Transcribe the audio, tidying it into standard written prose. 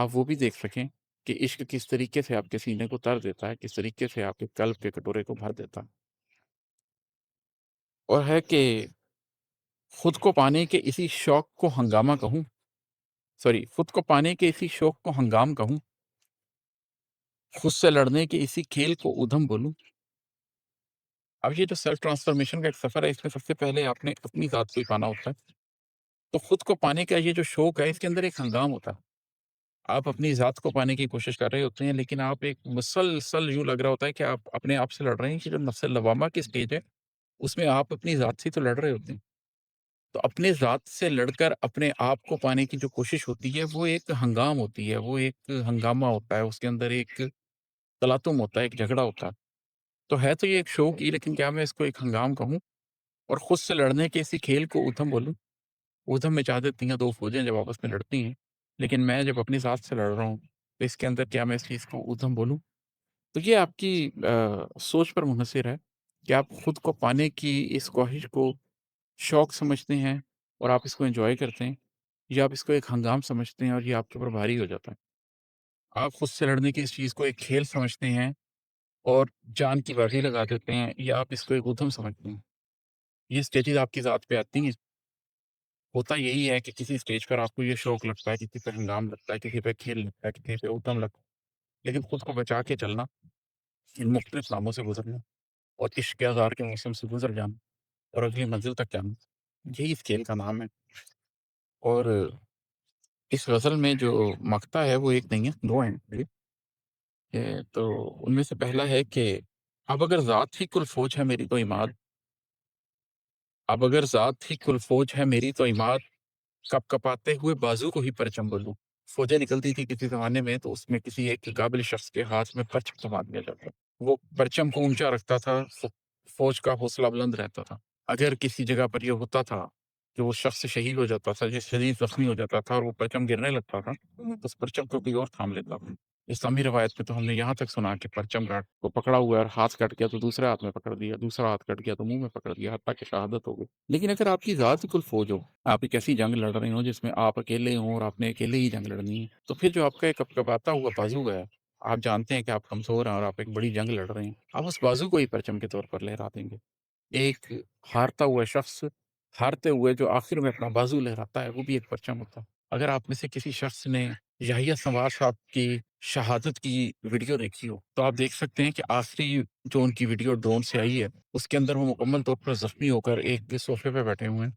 आप वो भी देख सकें कि इश्क किस तरीके से आपके सीने को तर देता है, किस तरीके से आपके कल्ब के कटोरे को भर देता है। और है कि खुद को पाने के इसी शौक को हंगामा कहूँ, सॉरी, खुद को पाने के इसी शौक को हंगाम कहूँ, खुद से लड़ने के इसी खेल को ऊधम बोलूँ। अब ये जो सेल्फ ट्रांसफॉर्मेशन का एक सफ़र है, इसमें सबसे पहले आपने अपनी ज़ात को ही पाना होता है। तो खुद को पाने का ये जो शौक है, इसके अंदर एक हंगाम होता है। आप अपनी ज़ात को पाने की कोशिश कर रहे होते हैं, लेकिन आप एक मुसलसल यूँ लग रहा होता है कि आप अपने आप से लड़ रहे हैं कि जो नफ्स लवामा की स्टेज है, उसमें आप अपनी ज़ात से ही तो लड़ रहे होते हैं। तो अपने ज़ात से लड़कर अपने आप को पाने की जो कोशिश होती है, वो एक हंगाम होती है, वो एक हंगामा होता है, उसके अंदर एक तलातुम होता है, एक झगड़ा होता है। तो है तो ये एक शौक ही, लेकिन क्या मैं इसको एक हंगाम कहूँ और खुद से लड़ने के इसी खेल को ऊधम बोलूँ? ऊधम में चाह देती हैं 2 फ़ौजें जब आपस में लड़ती हैं, लेकिन मैं जब अपनी ज़ात से लड़ रहा हूँ, तो इसके अंदर क्या मैं इस चीज़ को ऊधम बोलूँ? तो ये आपकी सोच पर मुनहसर है कि आप खुद को पाने की इस ख्वाहिश को शौक समझते हैं और आप इसको एन्जॉय करते हैं, या आप इसको एक हंगाम समझते हैं और ये आपके ऊपर भारी हो जाता है। आप खुद से लड़ने की इस चीज़ को एक खेल समझते हैं और जान की बाजी लगा देते हैं, या आप इसको एक ऊधम समझते हैं। ये स्टेजेज़ आपकी ज़ात पे आती हैं। होता यही है कि किसी स्टेज पर आपको ये शौक लगता है, किसी पे हंगाम लगता है, किसी पे खेल लगता है, किसी पे ऊधम लगता है। लेकिन खुद को बचा के चलना, इन मुख्तलिफ नामों से गुज़रना और इश्क आज़ार के मौसम से गुज़र जाना और अगली मंज़िल तक जाना, यही इस खेल का नाम है। और इस ग़ज़ल में जो मक़ता है वो एक नहीं है, 2 हैं। तो उनमें से पहला है कि अब अगर ज़ात ही कुल फ़ौज है मेरी तो इमाद, अब अगर ज़ात ही कुल फ़ौज है मेरी तो इमाद, कँप-कँपाते हुए बाजू को ही परचम बोलूँ। फ़ौजें निकलती थी किसी ज़माने में, तो उसमें किसी एक काबिल शख़्स के हाथ में परचम थमा दिया जाता। वो परचम को ऊँचा रखता था, फ़ौज का हौसला बुलंद रहता था। अगर किसी जगह पर ये होता था कि वो शख़्स शहीद हो जाता था, या शदीद ज़ख्मी हो जाता था और वो परचम गिरने लगता था, तो उस परचम को कोई और थाम लेता था। इस्लामी रवायत में तो हमने यहाँ तक सुना कि परचम को पकड़ा हुआ है और हाथ कट गया तो दूसरे हाथ में पकड़ दिया, दूसरा हाथ कट गया तो मुँह में पकड़ दिया, हत्ता कि शहादत हो गई। लेकिन अगर आपकी ज़ात ही कुल फ़ौज हो, आप एक ऐसी जंग लड़ रहे हो जिसमें आप अकेले हों और आपने अकेले ही जंग लड़नी है, तो फिर जो आपका एक कँपकँपाता हुआ बाजू है, आप जानते हैं कि आप कमज़ोर हैं और आप एक बड़ी जंग लड़ रहे हैं, आप उस बाजू को ही परचम के तौर पर लहरा देंगे। एक हारता हुआ शख़्स, हारते हुए जो आखिर में अपना बाजू लहराता है, वो भी एक परचम होता है। अगर आप में से किसी शख़्स ने याहिया संवार साहब की शहादत की वीडियो देखी हो, तो आप देख सकते हैं कि आखिरी जो उनकी वीडियो ड्रोन से आई है, उसके अंदर वो मुकम्मल तौर पर ज़ख्मी होकर एक सोफ़े पे बैठे हुए हैं।